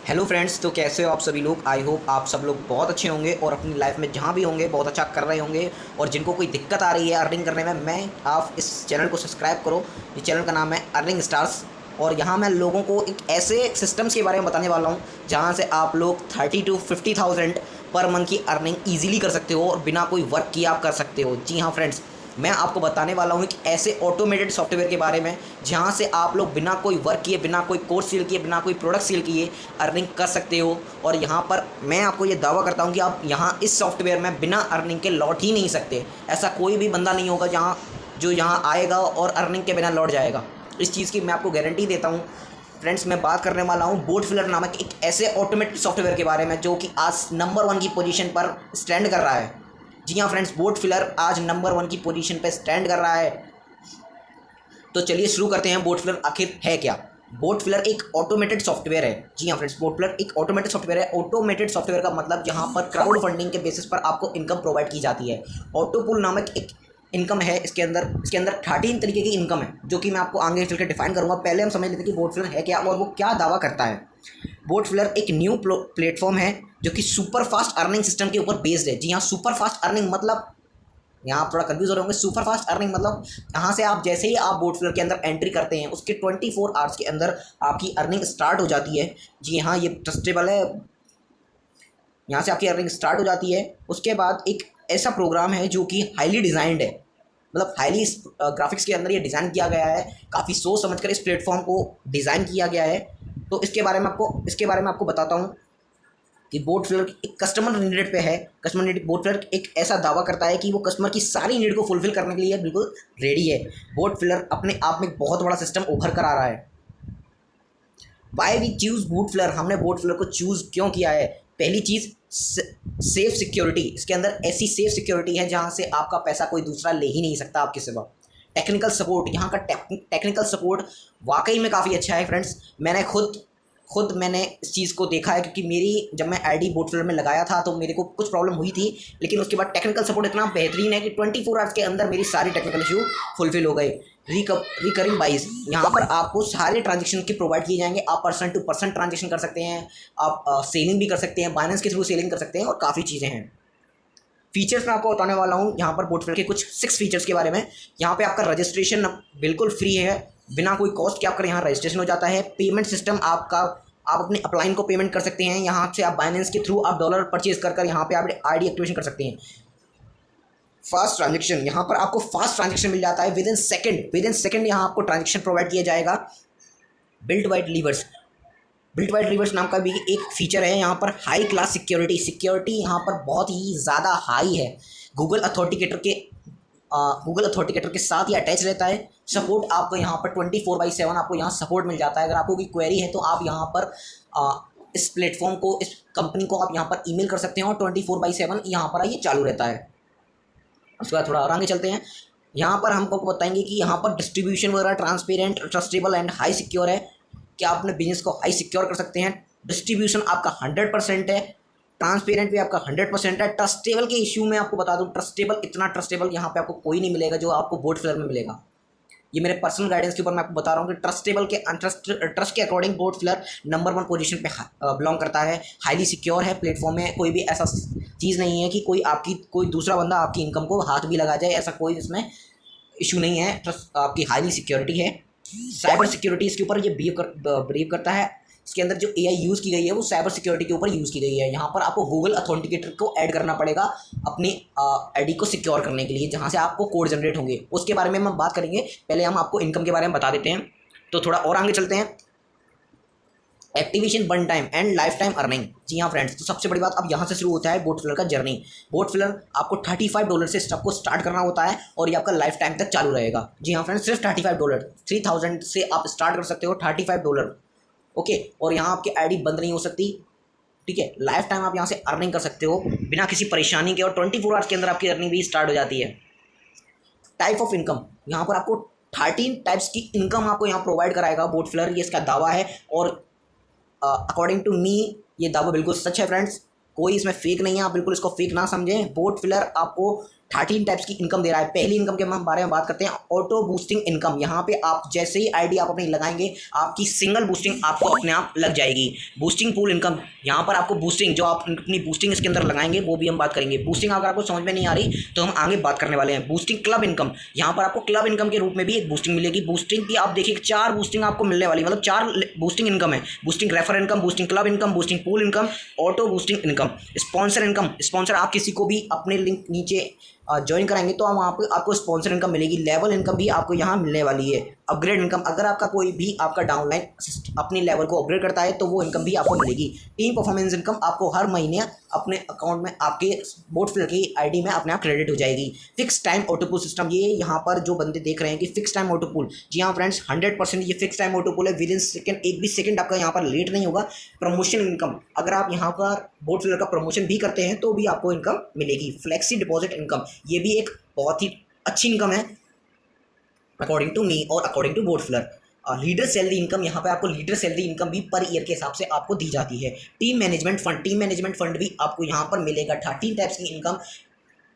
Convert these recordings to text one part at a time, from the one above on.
Hello friends, तो कैसे हो आप सभी लोग। आई होप आप सब लोग बहुत अच्छे होंगे और अपनी लाइफ में जहाँ भी होंगे बहुत अच्छा कर रहे होंगे। और जिनको कोई दिक्कत आ रही है अर्निंग करने में, मैं आप इस चैनल को सब्सक्राइब करो। ये चैनल का नाम है अर्निंग स्टार्स और यहाँ मैं लोगों को एक ऐसे सिस्टम्स के बारे में बताने वाला हूँ जहाँ से आप लोग 30 to 50,000 पर मंथ की अर्निंग ईजिली कर सकते हो और बिना कोई वर्क किए आप कर सकते हो। जी हाँ फ्रेंड्स, मैं आपको बताने वाला हूँ कि ऐसे ऑटोमेटेड सॉफ्टवेयर के बारे में जहाँ से आप लोग बिना कोई वर्क किए, बिना कोई कोर्स सील किए, बिना कोई प्रोडक्ट सील किए अर्निंग कर सकते हो। और यहाँ पर मैं आपको ये दावा करता हूँ कि आप यहाँ इस सॉफ्टवेयर में बिना अर्निंग के लौट ही नहीं सकते। ऐसा कोई भी बंदा नहीं होगा जो यहाँ आएगा और अर्निंग के बिना लौट जाएगा। इस चीज़ की मैं आपको गारंटी देता हूँ। फ्रेंड्स, मैं बात करने वाला हूँ बोट फिलर नामक एक ऐसे ऑटोमेटेड सॉफ्टवेयर के बारे में जो कि आज नंबर 1 की पोजीशन पर स्टैंड कर रहा है। जी हाँ फ्रेंड्स, बोट फिलर आज नंबर 1 की पोजीशन पर स्टैंड कर रहा है। तो चलिए शुरू करते हैं। बोट फिलर आखिर है क्या। बोट फिलर एक ऑटोमेटेड सॉफ्टवेयर है। जी हाँ फ्रेंड्स, बोट फिलर एक ऑटोमेटेड सॉफ्टवेयर है। ऑटोमेटेड सॉफ्टवेयर का मतलब यहाँ पर क्राउड फंडिंग के बेसिस पर आपको इनकम प्रोवाइड की जाती है। ऑटोपूल नामक एक इनकम है। इसके अंदर 13 तरीके की इनकम है जो कि मैं आपको आगे चल के डिफाइन करूँगा। पहले हम समझ लेते हैं कि बोट फिलर है क्या और वो क्या दावा करता है। बोट फिलर एक न्यू प्लेटफॉर्म है जो कि सुपर फास्ट अर्निंग सिस्टम के ऊपर बेस्ड है। जी हाँ, सुपर फास्ट अर्निंग मतलब, यहाँ आप थोड़ा कंफ्यूज हो रहे होंगे। सुपर फास्ट अर्निंग मतलब यहाँ से आप जैसे ही आप बोट फिलर के अंदर एंट्री करते हैं उसके 24 आवर्स के अंदर आपकी अर्निंग स्टार्ट हो जाती है। जी हाँ, ये ट्रस्टेबल है। यहाँ से आपकी अर्निंग स्टार्ट हो जाती है। उसके बाद एक ऐसा प्रोग्राम है जो कि हाईली डिज़ाइंड है, मतलब हाईली ग्राफिक्स के अंदर ये डिज़ाइन किया गया है। काफ़ी सोच समझकर इस प्लेटफॉर्म को डिज़ाइन किया गया है। तो इसके बारे में आपको बताता हूँ कि बोट फिलर एक कस्टमर नीड पे है। कस्टमर नीड, बोट फिलर एक ऐसा दावा करता है कि वो कस्टमर की सारी नीड को फुलफिल करने के लिए बिल्कुल रेडी है। बोट फिलर अपने आप में एक बहुत बड़ा सिस्टम उभर कर आ रहा है। Why we choose boat filler, हमने बोट फिलर को चूज़ क्यों किया है। पहली चीज़, सेफ सिक्योरिटी। इसके अंदर ऐसी सेफ सिक्योरिटी है जहाँ से आपका पैसा कोई दूसरा ले ही नहीं सकता आपके सिवा। टेक्निकल सपोर्ट, यहाँ का टेक्निकल सपोर्ट वाकई में काफ़ी अच्छा है फ्रेंड्स। मैंने इस चीज़ को देखा है क्योंकि जब मैं आईडी बोट फिलर में लगाया था तो मेरे को कुछ प्रॉब्लम हुई थी, लेकिन उसके बाद टेक्निकल सपोर्ट इतना बेहतरीन है कि 24 आवर्स के अंदर मेरी सारी टेक्निकल इशू फुलफिल हो गए। रिकरिंग बाइज, यहाँ पर आपको सारे ट्रांजेक्शन के प्रोवाइड किए जाएंगे। आप पर्सन टू पर्सन ट्रांजेक्शन कर सकते हैं, आप सेलिंग भी कर सकते हैं, बाइनेंस के थ्रू सेलिंग कर सकते हैं और काफ़ी चीज़ें हैं। फीचर्स मैं आपको बताने वाला हूँ यहाँ पर बोट फिलर के कुछ 6 फीचर्स के बारे में। यहाँ पे आपका रजिस्ट्रेशन बिल्कुल फ्री है, बिना कोई कॉस्ट के आपका यहाँ रजिस्ट्रेशन हो जाता है। पेमेंट सिस्टम आप अपने अपलाइन को पेमेंट कर सकते हैं। यहाँ से आप बाइनेंस के थ्रू आप डॉलर परचेज कर यहाँ पे आप आईडी एक्टिवेशन कर सकते हैं। फास्ट ट्रांजेक्शन, यहाँ पर आपको फास्ट ट्रांजेक्शन मिल जाता है। विद इन सेकंड यहाँ आपको ट्रांजेक्शन प्रोवाइड किया जाएगा। बिल्ट वाइट रिवर्स नाम का भी एक फीचर है। यहाँ पर हाई क्लास सिक्योरिटी यहाँ पर बहुत ही ज़्यादा हाई है। गूगल अथॉन्टिकेटर के साथ ही अटैच रहता है। सपोर्ट आपको यहाँ पर 24/7 आपको यहाँ सपोर्ट मिल जाता है। अगर आपको कोई क्वेरी है तो आप यहाँ पर इस प्लेटफॉर्म को, इस कंपनी को आप यहाँ पर ईमेल कर सकते हैं और 24/7 यहाँ पर ये चालू रहता है। उसके बाद थोड़ा और आगे चलते हैं। यहाँ पर हमको बताएंगे कि यहाँ पर डिस्ट्रीब्यूशन वगैरह transparent, trustable and high secure है कि आप अपने बिजनेस को हाई सिक्योर कर सकते हैं। डिस्ट्रीब्यूशन आपका 100% है। ट्रांसपेरेंट भी आपका 100% है। ट्रस्टेबल के इश्यू में आपको बता दूं, इतना ट्रस्टेबल यहाँ पे आपको कोई नहीं मिलेगा जो आपको बोट फिलर में मिलेगा। ये मेरे पर्सनल गाइडेंस के ऊपर मैं आपको बता रहा हूँ कि ट्रस्टेबल के ट्रस्ट के according boat filler number 1 position पे बिलोंग करता है। हाईली सिक्योर है। प्लेटफॉर्म में कोई भी ऐसा चीज़ नहीं है कि कोई दूसरा बंदा आपकी इनकम को हाथ भी लगा जाए, ऐसा कोई इसमें इशू नहीं है। ट्रस्ट आपकी हाईली सिक्योरिटी है। साइबर सिक्योरिटी इसके ऊपर ये बिलीव करता है। इसके अंदर जो एआई यूज़ की गई है वो साइबर सिक्योरिटी के ऊपर यूज़ की गई है। यहाँ पर आपको गूगल अथॉन्टिकेटर को ऐड करना पड़ेगा अपनी आईडी को सिक्योर करने के लिए, जहाँ से आपको कोड जनरेट होंगे। उसके बारे में हम बात करेंगे। पहले हम आपको इनकम के बारे में बता देते हैं, तो थोड़ा और आगे चलते हैं। Activation, one time and lifetime earning. जी हाँ फ्रेंड्स, तो सबसे बड़ी बात अब यहाँ से शुरू होता है बोट फिलर का जर्नी। बोट फिलर आपको $35 से सबको स्टार्ट करना होता है और ये आपका लाइफ टाइम तक चालू रहेगा। जी हाँ फ्रेंड्स, सिर्फ $35, 3000 से आप स्टार्ट कर सकते हो। $35, ओके। और यहाँ आपकी आईडी बंद नहीं हो सकती, ठीक है। लाइफ टाइम आप यहाँ से अर्निंग कर सकते हो बिना किसी परेशानी के और 24 आवर्स के अंदर आपकी अर्निंग भी स्टार्ट हो जाती है। टाइप ऑफ इनकम, यहाँ पर आपको 13 टाइप्स की इनकम आपको यहाँ प्रोवाइड कराएगा बोट फिलर, ये इसका दावा है। और अकॉर्डिंग टू मी ये दावा बिल्कुल सच है फ्रेंड्स, कोई इसमें फेक नहीं है। आप बिल्कुल इसको फेक ना समझें। बोट फिलर आपको 13 टाइप्स की इनकम दे रहा है। पहली इनकम के हम बारे में बात करते हैं, ऑटो बूस्टिंग इनकम। यहाँ पे आप जैसे ही आईडी आप अपनी लगाएंगे, आपकी सिंगल बूस्टिंग आपको अपने आप लग जाएगी। बूस्टिंग पूल इनकम, यहाँ पर आपको बूस्टिंग जो आप अपनी बूस्टिंग इसके अंदर लगाएंगे वो भी हम बात करेंगे। बूस्टिंग अगर आपको समझ में नहीं आ रही तो हम आगे बात करने वाले हैं। बूस्टिंग क्लब इनकम, यहाँ पर आपको क्लब इनकम के रूप में भी एक बूस्टिंग मिलेगी। बूस्टिंग की आप देखिए 4 बूस्टिंग आपको मिलने वाली, मतलब 4 बूस्टिंग इनकम है। Boosting refer income, boosting club income, boosting pool income, auto boosting income, sponsor income. Sponsor आप किसी को भी अपने लिंक नीचे ज्वाइन कराएंगे तो हम आपको स्पॉन्सर इनकम मिलेगी। लेवल इनकम भी आपको यहाँ मिलने वाली है। अपग्रेड इनकम, अगर आपका कोई भी आपका डाउनलाइन अपनी लेवल को अपग्रेड करता है तो वो इनकम भी आपको मिलेगी। टीम परफॉर्मेंस इनकम आपको हर महीने अपने अकाउंट में आपके बोट फिलर की आईडी में अपने आप क्रेडिट हो जाएगी। फिक्स टाइम ऑटोपूल सिस्टम, ये यहाँ पर जो बंदे देख रहे हैं कि फिक्स टाइम ऑटोपूल, जी हाँ फ्रेंड्स 100% ये फिक्स टाइम ऑटोपूल है। विद इन सेकंड, एक भी सेकंड आपका यहाँ पर लेट नहीं होगा। प्रमोशन इनकम, अगर आप यहाँ पर बोट फिलर का प्रमोशन भी करते हैं तो भी आपको इनकम मिलेगी। फ्लेक्सी डिपॉजिट इनकम, ये भी एक बहुत ही अच्छी इनकम है अकॉर्डिंग टू मी और according to boat filler. Leader salary income, यहाँ पे आपको लीडर सैलरी इनकम भी पर ईयर के हिसाब से आपको दी जाती है। Team management fund, team management fund भी आपको यहाँ पर मिलेगा। 13 टाइप्स की इनकम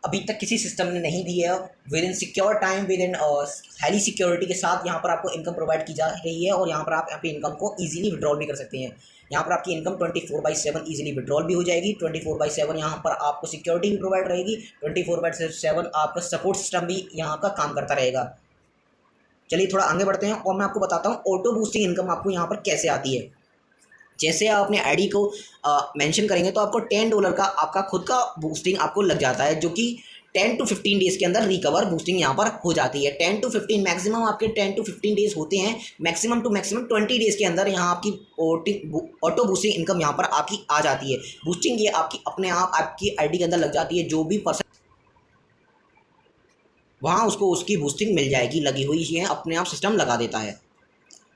अभी तक किसी सिस्टम ने नहीं दी है। With in secure time, with in highly security के साथ यहाँ पर आपको इनकम प्रोवाइड की जा रही है। और यहाँ पर आप यहाँ पे इनकम को ईजिली विड्रॉल भी कर सकते हैं। यहाँ पर आपकी इनकम 24/7 ईजिली विड्रॉल भी हो जाएगी। 24/7 यहाँ पर आपको सिक्योरिटी भी प्रोवाइड रहेगी। 24/7 आपका सपोर्ट सिस्टम भी यहाँ का काम करता रहेगा। चलिए थोड़ा आगे बढ़ते हैं और मैं आपको बताता हूँ ऑटो बूस्टिंग इनकम आपको यहाँ पर कैसे आती है। जैसे आप अपने आईडी को मेंशन करेंगे तो आपको $10 का आपका खुद का बूस्टिंग आपको लग जाता है, जो कि 10 to 15 डेज़ के अंदर रिकवर बूस्टिंग यहाँ पर हो जाती है। 10 to 15 मैक्सिमम आपके 10 to 15 डेज़ होते हैं। मैक्सिमम टू मैक्सिमम 20 डेज़ के अंदर यहाँ आपकी ऑटो बूस्टिंग इनकम यहाँ पर आपकी आ जाती है। बूस्टिंग ये आपकी अपने आप आपकी आईडी के अंदर लग जाती है। जो भी पर्सन वहाँ उसको उसकी बूस्टिंग मिल जाएगी, लगी हुई है, अपने आप सिस्टम लगा देता है।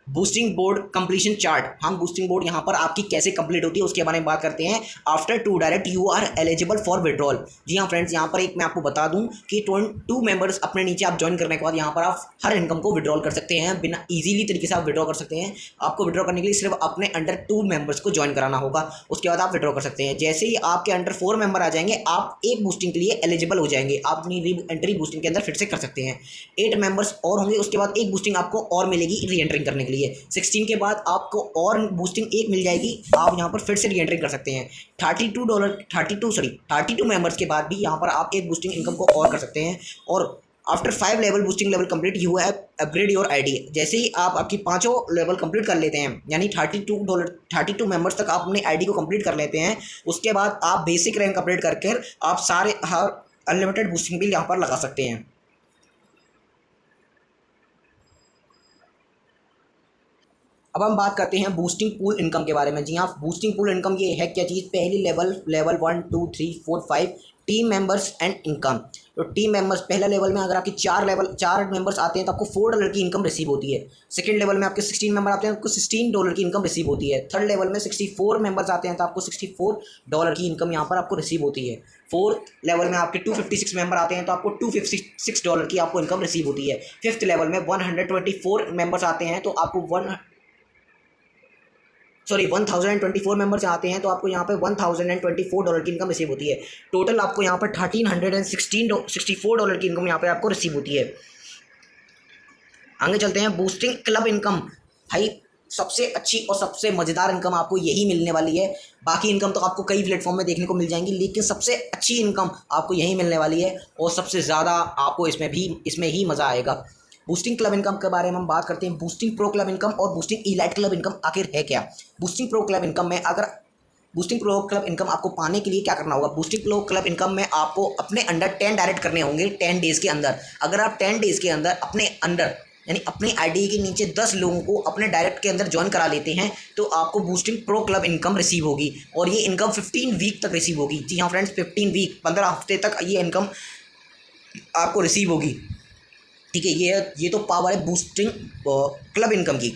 बूस्टिंग बोर्ड कंप्लीशन चार्ट, हम बूस्टिंग बोर्ड यहाँ पर आपकी कैसे कंप्लीट होती है उसके बारे में बात करते हैं। After 2 direct you are eligible for withdrawal. जी हाँ फ्रेंड्स, यहाँ पर एक मैं आपको बता दूँ कि 2 मेंबर्स अपने नीचे आप ज्वाइन करने के बाद यहाँ पर आप हर इनकम को विड्रॉल कर सकते हैं। बिना ईजीली तरीके से आप विड्रॉ कर सकते हैं। आपको विड्रॉ करने के लिए सिर्फ अपने अंडर 2 मेंबर्स को ज्वाइन कराना होगा, उसके बाद आप विड्रॉ कर सकते हैं। जैसे ही आपके अंडर 4 मेंबर आ जाएंगे, आप एक बूस्टिंग के लिए एलिजिबल हो जाएंगे। आप अपनी री एंट्री बूस्टिंग के अंदर फिर से कर सकते हैं। 8 मेंबर्स और होंगे, उसके बाद एक बूस्टिंग आपको और मिलेगी री एंट्रिंग करने के लिए। 16 के बाद आपको और बूस्टिंग एक मिल जाएगी, आप यहाँ पर फिर से री एंट्री कर सकते हैं। $32 मेंबर्स के बाद भी यहाँ पर आप एक बूस्टिंग इनकम को और कर सकते हैं। और after 5 level boosting level complete you have upgrade your ID. जैसे ही आप आपकी 5 लेवल कंप्लीट कर लेते हैं, यानी $32 मेंबर्स तक आप अपनी आईडी को कंप्लीट कर लेते हैं, उसके बाद आप बेसिक रैंक अपग्रेड करके आप सारे हर अनलिमिटेड बूस्टिंग बिल यहाँ पर लगा सकते हैं। अब हम बात करते हैं बूस्टिंग पूल इनकम के बारे में। जी हाँ, बूस्टिंग पूल इनकम ये है क्या चीज़। पहली level 1 2 3 4 5 team members and income. तो टीम मेंबर्स पहला लेवल में अगर आपकी 4 मेंबर्स आते हैं तो आपको $4 की इनकम रिसीव होती है। सेकंड लेवल में आपके 16 मेंबर आते हैं तो आपको $16 की इनकम रिसीव होती है। थर्ड लेवल में 64 मेंबर्स आते हैं तो आपको $64 की इनकम यहाँ पर आपको रिसीव होती है। फोर्थ लेवल में आपके 256 मेंबर आते हैं तो आपको $256 की आपको इनकम रिसीव होती है। फिफ्थ लेवल में 124 मेंबर्स आते हैं तो आपको 1024 मेंबर्स आते हैं तो आपको यहाँ पे $1024 की इनकम रिसीव होती है। टोटल आपको यहाँ पर $1364 की इनकम यहाँ पे आपको रिसीव होती है। आगे चलते हैं बूस्टिंग क्लब इनकम। भाई सबसे अच्छी और सबसे मज़ेदार इनकम आपको यही मिलने वाली है। बाकी इनकम तो आपको कई प्लेटफॉर्म में देखने को मिल जाएंगी, लेकिन सबसे अच्छी इनकम आपको यही मिलने वाली है और सबसे ज़्यादा आपको इसमें ही मज़ा आएगा। बूस्टिंग क्लब इनकम के बारे में हम बात करते हैं। बूस्टिंग प्रो क्लब इनकम और बूस्टिंग इलाइट क्लब इनकम आखिर है क्या। बूस्टिंग प्रो क्लब इनकम में बूस्टिंग प्रो क्लब इनकम आपको पाने के लिए क्या करना होगा। बूस्टिंग प्रो क्लब इनकम में आपको अपने अंडर 10 डायरेक्ट करने होंगे 10 डेज़ के अंदर। अगर आप 10 डेज़ के अंदर अपने अंडर यानी अपनी आईडी के नीचे 10 लोगों को अपने डायरेक्ट के अंदर ज्वाइन करा लेते हैं तो आपको boosting pro club income receive होगी और ये इनकम 15 वीक तक रिसीव होगी। जी हाँ फ्रेंड्स, 15 वीक 15 हफ्ते तक ये इनकम आपको रिसीव होगी। ठीक है, ये तो पावर है बूस्टिंग क्लब इनकम की।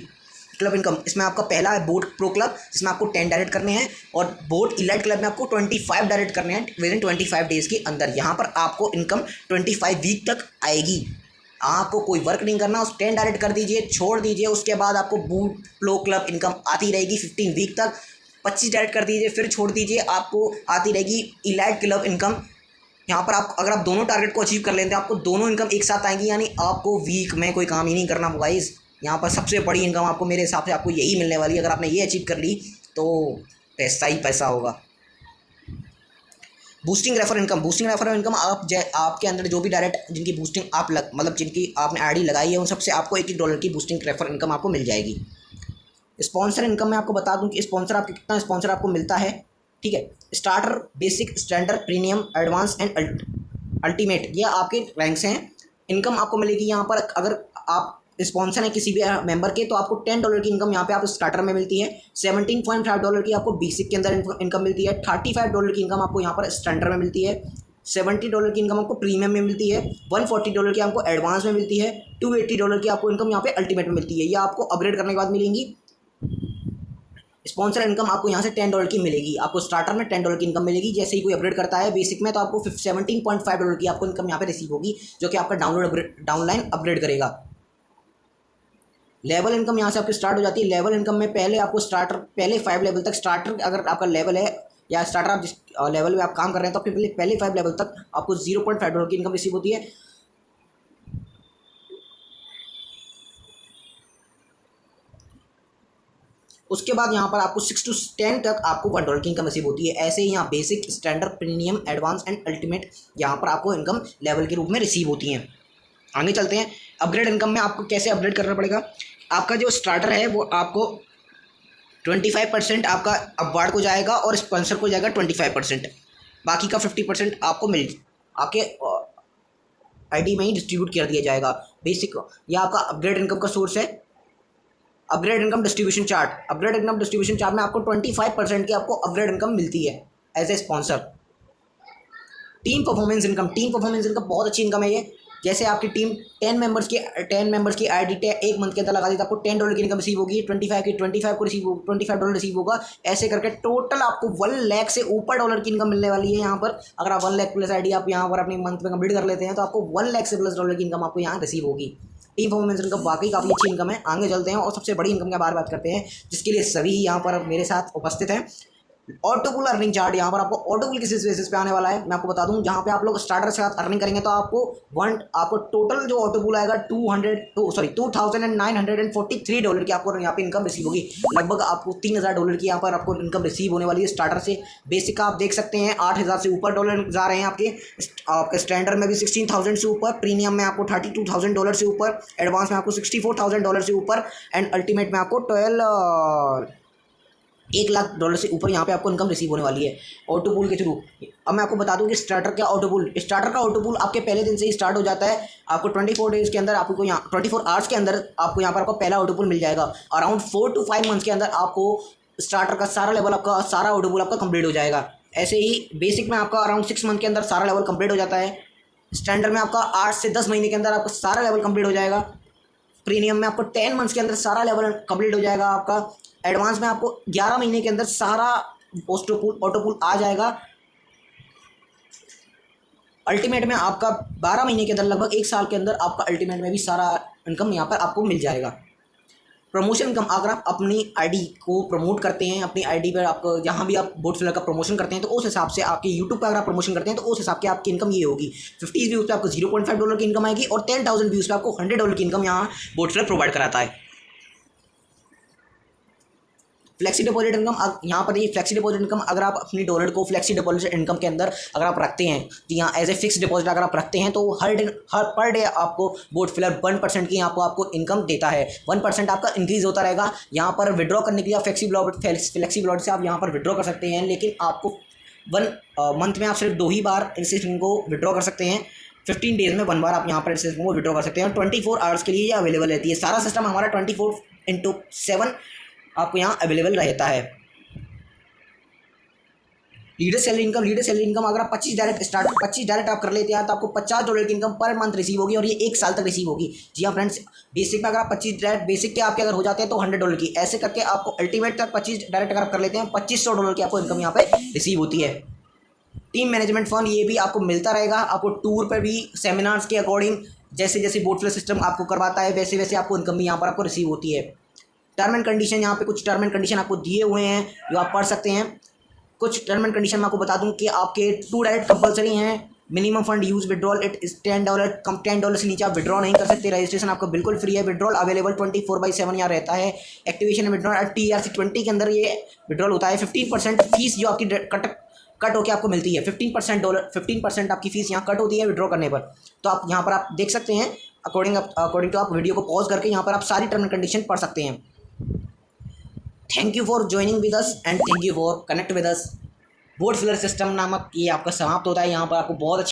क्लब इनकम इसमें आपका पहला है बोट प्रो क्लब, जिसमें आपको 10 डायरेक्ट करने हैं और बोट इलाइट क्लब में आपको 25 डायरेक्ट करने हैं विद इन 25 डेज़ के अंदर। यहाँ पर आपको इनकम 25 वीक तक आएगी। आपको कोई वर्क नहीं करना, उस 10 डायरेक्ट कर दीजिए, छोड़ दीजिए, उसके बाद आपको बूट प्रो क्लब इनकम आती रहेगी 15 वीक तक। 25 डायरेक्ट कर दीजिए, फिर छोड़ दीजिए, आपको आती रहेगी इलाइट क्लब इनकम यहाँ पर आप अगर आप दोनों टारगेट को अचीव कर लेते हैं आपको दोनों इनकम एक साथ आएंगी, यानी आपको वीक में कोई काम ही नहीं करना गाइस। यहाँ पर सबसे बड़ी इनकम आपको मेरे हिसाब से आपको यही मिलने वाली है। अगर आपने ये अचीव कर ली तो पैसा ही पैसा होगा। Boosting refer income, boosting refer income आपके अंदर जो भी डायरेक्ट जिनकी बूस्टिंग मतलब जिनकी आपने आईडी लगाई है उन सबसे आपको $1 की बूस्टिंग रेफर इनकम आपको मिल जाएगी। स्पॉन्सर इनकम में आपको बता दूं कि स्पॉन्सर आपको कितना स्पॉन्सर आपको मिलता है, ठीक है। Starter, basic, standard, premium, advance and ultimate, ये आपके रैंक्स हैं। इनकम आपको मिलेगी यहाँ पर, अगर आप स्पॉन्सर है किसी भी मेंबर के तो आपको $10 की इनकम यहाँ पे आप स्टार्टर में मिलती है, $17.5 की आपको बेसिक के अंदर इनकम मिलती है, $35 की इनकम आपको यहाँ पर स्टैंडर्ड में मिलती है, $70 की इनकम आपको प्रीमियम में मिलती है, $140 की आपको एडवांस में मिलती है, $280 की आपको इनकम यहाँ पे अल्टीमेट में मिलती है। ये आपको अपग्रेड करने के बाद मिलेंगी। स्पॉन्सर इनकम आपको यहाँ से $10 की मिलेगी, आपको स्टार्टर में $10 की इनकम मिलेगी। जैसे ही कोई अपग्रेड करता है बेसिक में तो आपको $17.5 की आपको इनकम यहाँ पे रिसीव होगी, जो कि आपका डाउनलाइन अपग्रेड करेगा। लेवल इनकम यहाँ से आपकी स्टार्ट हो जाती है। लेवल इनकम में पहले आपको स्टार्टर, पहले 5 लेवल तक स्टार्टर, अगर आपका लेवल है या स्टार्टर आप जिस लेवल में आप काम कर रहे हैं तो आपके पहले 5 लेवल तक आपको $0.5 की इनकम रिसीव होती है। उसके बाद यहाँ पर आपको 6 to 10 तक आपको $1 की इनकम रिसीव होती है। ऐसे ही यहाँ basic, standard, premium, advance and ultimate यहाँ पर आपको इनकम लेवल के रूप में रिसीव होती हैं। आगे चलते हैं। अपग्रेड इनकम में आपको कैसे अपग्रेड करना पड़ेगा। आपका जो स्टार्टर है वो आपको 25% आपका अपवार्ड को जाएगा और स्पॉन्सर को जाएगा 25%, बाकी का 50% आपको आपके आईडी में ही डिस्ट्रीब्यूट कर दिया जाएगा। बेसिक यह आपका अपग्रेड इनकम का सोर्स है। Upgrade income distribution chart, upgrade income distribution chart में आपको 25% की आपको अपग्रेड इनकम मिलती है as a sponsor. Team performance income, team performance income बहुत अच्छी इनकम है ये। जैसे आपकी टीम 10 मेंबर्स की आईडी एक मंथ के अंदर लगा दी तो आपको $10 की इनकम रिसीव होगी, 25 की 25 को $25 रिसीव होगा। ऐसे करके टोटल आपको 1 लाख से ऊपर डॉलर की इनकम मिलने वाली है यहाँ पर। अगर आप 1 लाख प्लस आईडी आप यहाँ पर अपने मंथ में कंप्लीट कर लेते हैं तो आपको 1 लाख से प्लस डॉलर की इनकम आपको यहाँ रिसीव होगी। टीम परफॉर्मेंस इनकम वाकई काफ़ी अच्छी इनकम है। आगे चलते हैं और सबसे बड़ी इनकम की बात करते हैं, जिसके लिए सभी यहाँ पर मेरे साथ उपस्थित हैं। ऑटोपुल अर्निंग चार्ट, यहाँ पर आपको ऑटोपुल किस बेसिस पे आने वाला है मैं आपको बता दूं। जहाँ पे आप लोग स्टार्टर से अर्निंग करेंगे तो आपको टोटल जो ऑटोपुल आएगा $2,943 की आपको यहाँ पे इनकम रिसीव होगी। लगभग आपको $3,000 की यहाँ पर आपको इनकम रिसीव होने वाली है स्टार्टर से। बेसिक का आप देख सकते हैं 8,000 से ऊपर डॉलर जा रहे हैं आपके स्टैंडर्ड में भी 16,000 से ऊपर, प्रीमियम में आपको $32,000 से ऊपर, एडवांस में आपको $64,000 से ऊपर एंड अल्टीमेट में आपको $1 लाख से ऊपर यहाँ पे आपको इनकम रिसीव होने वाली है ऑटोपूल के थ्रू। अब मैं आपको बता दूं कि स्टार्टर का ऑटोपूल आपके पहले दिन से ही स्टार्ट हो जाता है। आपको 24 डेज़ के अंदर आपको यहाँ 24 आवर्स के अंदर आपको यहाँ पर आपको पहला ऑटोपूल मिल जाएगा। अराउंड 4 to 5 मंथ्स के अंदर आपको स्टार्टर का सारा लेवल आपका सारा ऑटोपूल आपका कंप्लीट हो जाएगा। ऐसे ही बेसिक में आपका अराउंड 6 मंथ के अंदर सारा लेवल कंप्लीट हो जाता है। स्टैंडर्ड में आपका 8 से 10 महीने के अंदर आपका सारा लेवल कंप्लीट हो जाएगा। प्रीमियम में आपको 10 मंथ्स के अंदर सारा लेवल कंप्लीट हो जाएगा आपका। एडवांस में आपको 11 महीने के अंदर सारा ऑटोपूल आ जाएगा। अल्टीमेट में आपका 12 महीने के अंदर, लगभग 1 साल के अंदर आपका अल्टीमेट में भी सारा इनकम यहाँ पर आपको मिल जाएगा। प्रमोशन इनकम, अगर आप अपनी आईडी को प्रमोट करते हैं, अपनी आईडी पर आपको जहाँ भी आप बोट फिलर का प्रमोशन करते हैं तो उस हिसाब से आपके यूट्यूब पर अगर आप प्रमोशन करते हैं तो उस हिसाब की आपकी इनकम ये होगी। 50 व्यूज़ पे आपको $0.5 की इनकम आएगी और 10,000 व्यूज़ पे आपको $100 की इनकम यहाँ बोट फिलर प्रोवाइड कराता है। फ्लेक्सी डिपॉजिट इनकम, यहाँ पर ये फ्लेक्सी डिपॉजिट इनकम अगर आप अपनी डॉलर को फ्लेक्सी डिपॉजिट इनकम के अंदर अगर आप रखते हैं तो यहाँ एज ए फिक्स डिपॉजिट अगर आप रखते हैं तो हर पर डे आपको बोट फिलर 1% की आपको इनकम देता है। 1% आपका इंक्रीज होता रहेगा। यहाँ पर विड्रॉ करने के लिए फ्लेक्सी ब्लॉट से आप यहाँ पर विड्रॉ कर सकते हैं, लेकिन आपको 1 मंथ में आप सिर्फ 2 ही बार इस सिस्टम को विड्रॉ कर सकते हैं। 15 डेज़ में 1 बार आप यहाँ पर इस सिस्टम को विड्रॉ कर सकते हैं। 24 आवर्स के लिए ये अवेलेबल रहती है। सारा सिस्टम हमारा 24/7 आपको यहाँ अवेलेबल रहता है। लीडर सैलरी इनकम अगर आप 25 डायरेक्ट आप कर लेते हैं तो आपको $50 की इनकम पर मंथ रिसीव होगी और ये 1 साल तक रिसीव होगी। जी हाँ फ्रेंड्स, बेसिक में अगर आप 25 डायरेक्ट बेसिक के आपके अगर हो जाते हैं तो $100 की, ऐसे करके आपको अल्टीमेट तक 25 डायरेक्ट अगर आप कर लेते हैं $2,500 की आपको इनकम यहाँ पे रिसीव होती है। टीम मैनेजमेंट फंड ये भी आपको मिलता रहेगा। आपको टूर पर भी सेमिनार्स के अकॉर्डिंग जैसे जैसे बोट फिलर सिस्टम आपको करवाता है वैसे वैसे आपको इनकम भी यहाँ पर आपको रिसीव होती है। टर्म एंड कंडीशन, यहाँ पे कुछ टर्म एंड कंडीशन आपको दिए हुए हैं जो आप पढ़ सकते हैं। कुछ टर्म एंड कंडीशन मैं आपको बता दूं कि आपके 2 डायरेक्ट कंपलसरी हैं, minimum fund use withdrawal it is $10, कम $10 से नीचे आप विड्रॉ नहीं कर सकते। रजिस्ट्रेशन आपका बिल्कुल फ्री है। विड्रॉल अवेलेबल 24/7 यहाँ रहता है। एक्टिवेशन विड्रॉल TRC20 के अंदर ये विड्रॉल होता है। 15% फीस जो आपकी कट होकर आपको मिलती है। 15% आपकी फीस यहाँ कट होती है विड्रॉ करने पर। तो आप यहाँ पर आप देख सकते हैं अकॉर्डिंग टू आप वीडियो को पॉज करके यहाँ पर आप सारी टर्म एंड कंडीशन पढ़ सकते हैं। Thank you for joining with us and thank you for connect with us. Board filler system नामक ये आपका समाप्त होता है। यहाँ पर आपको बहुत